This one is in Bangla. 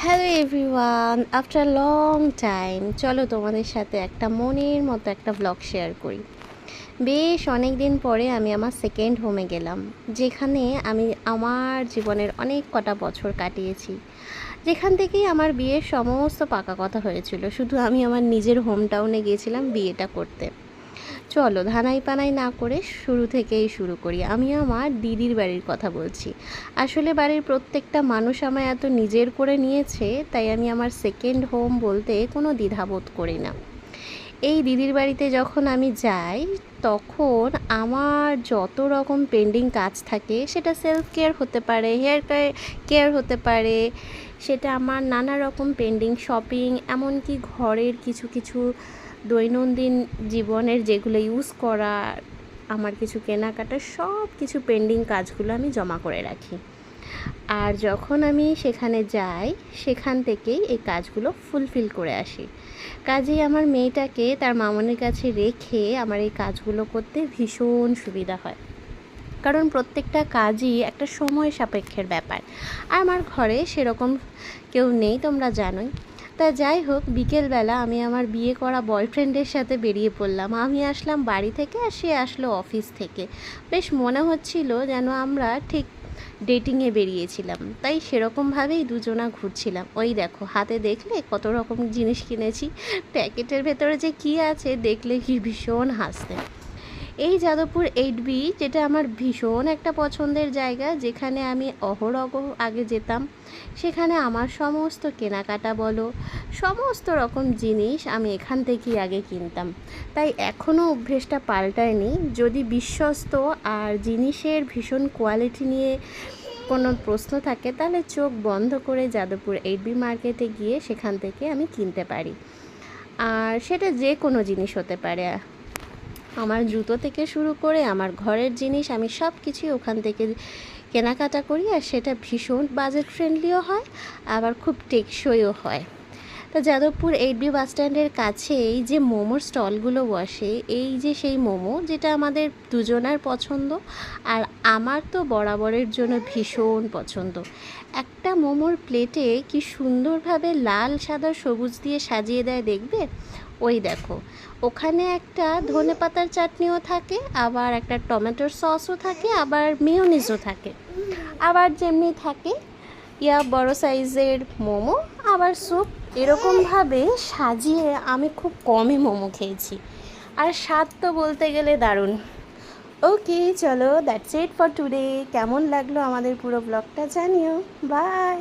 Hello everyone, after long time চলো তোমাদের সাথে একটা মনের মতো একটা ব্লগ শেয়ার করি। বেশ অনেক দিন পরে আমি আমার সেকেন্ড হোমে গেলাম, যেখানে আমি আমার জীবনের অনেক কটা বছর কাটিয়েছি, যেখান থেকেই আমার বিয়ের সমস্ত পাকা কথা হয়েছিল। শুধু আমি আমার নিজের হোম টাউনে গিয়েছিলাম বিয়েটা করতে। চলো ধানাই পানাই না করে শুরু থেকেই শুরু করি। আমি আমার দিদির বাড়ির কথা বলছি। আসলে বাড়ির প্রত্যেকটা মানুষ আমায় এত নিজের করে নিয়েছে, তাই আমি আমার সেকেন্ড হোম বলতে কোনো দ্বিধাবোধ করি না। এই দিদির বাড়িতে যখন আমি যাই, তখন আমার যত রকম পেন্ডিং কাজ থাকে, সেটা সেলফ কেয়ার হতে পারে, হেয়ার কেয়ার হতে পারে, সেটা আমার নানা রকম পেন্ডিং শপিং, এমনকি ঘরের কিছু কিছু দৈনন্দিন জীবনের যেগুলো ইউজ করা, আমার কিছু কেনাকাটা, সব কিছু পেন্ডিং কাজগুলো আমি জমা করে রাখি। আর যখন আমি সেখানে যাই, সেখান থেকেই এই কাজগুলো ফুলফিল করে আসি। কাজেই আমার মেয়েটাকে তার মামনির কাছে রেখে আমার এই কাজগুলো করতে ভীষণ সুবিধা হয়, কারণ প্রত্যেকটা কাজই একটা সময় সাপেক্ষের ব্যাপার। আর আমার ঘরে সেরকম কেউ নেই, তোমরা জানোই। তা যাই হোক, বিকেলবেলা আমি আমার বিয়ে করা বয়ফ্রেন্ডের সাথে বেরিয়ে পড়লাম। আমি আসলাম বাড়ি থেকে আর সে আসলো অফিস থেকে। বেশ মনে হচ্ছিল যেন আমরা ঠিক ডেটিংয়ে বেরিয়েছিলাম, তাই সেরকমভাবেই দুজনা ঘুরছিলাম। ওই দেখো, হাতে দেখলে কত রকম জিনিস কিনেছি। প্যাকেটের ভেতরে যে কী আছে দেখলে কি ভীষণ হাসতে। এই যাদবপুর 8B, যেটা আমার ভীষণ একটা পছন্দের জায়গা, যেখানে আমি অহরহ আগে যেতাম। সেখানে আমার সমস্ত কেনাকাটা বলো, সমস্ত রকম জিনিস আমি এখান থেকেই আগে কিনতাম। তাই এখনও অভ্যেসটা পাল্টায়নি। যদি বিশ্বস্ত আর জিনিসের ভীষণ কোয়ালিটি নিয়ে কোনো প্রশ্ন থাকে, তাহলে চোখ বন্ধ করে যাদবপুর 8B মার্কেটে গিয়ে সেখান থেকে আমি কিনতে পারি। আর সেটা যে কোনো জিনিস হতে পারে, আমার জুতো থেকে শুরু করে আমার ঘরের জিনিস, আমি সব কিছুই ওখান থেকে কেনাকাটা করি। আর সেটা ভীষণ বাজেট ফ্রেন্ডলিও হয়, আবার খুব টেকসইও হয়। তা যাদবপুর 8B বাস স্ট্যান্ডের কাছে এই যে মোমোর স্টলগুলো বসে, এই যে সেই মোমো যেটা আমাদের দুজনার পছন্দ, আর আমার তো বরাবরের জন্য ভীষণ পছন্দ। একটা মোমোর প্লেটে কি সুন্দরভাবে লাল সাদা সবুজ দিয়ে সাজিয়ে দেয় দেখবে। ওই দেখো, ওখানে একটা ধনেপাতার চাটনিও থাকে, আবার একটা টমেটোর সসও থাকে, আবার মেয়োনিজও থাকে, আবার যেমনি থাকে বড় সাইজের মোমো, আবার স্যুপ। এরকমভাবে সাজিয়ে আমি খুব কমই মোমো খেয়েছি, আর স্বাদ তো বলতে গেলে দারুণ। ওকে চলো, দ্যাটস ইট ফর টুডে। কেমন লাগলো আমাদের পুরো ব্লগটা জানিও। বাই।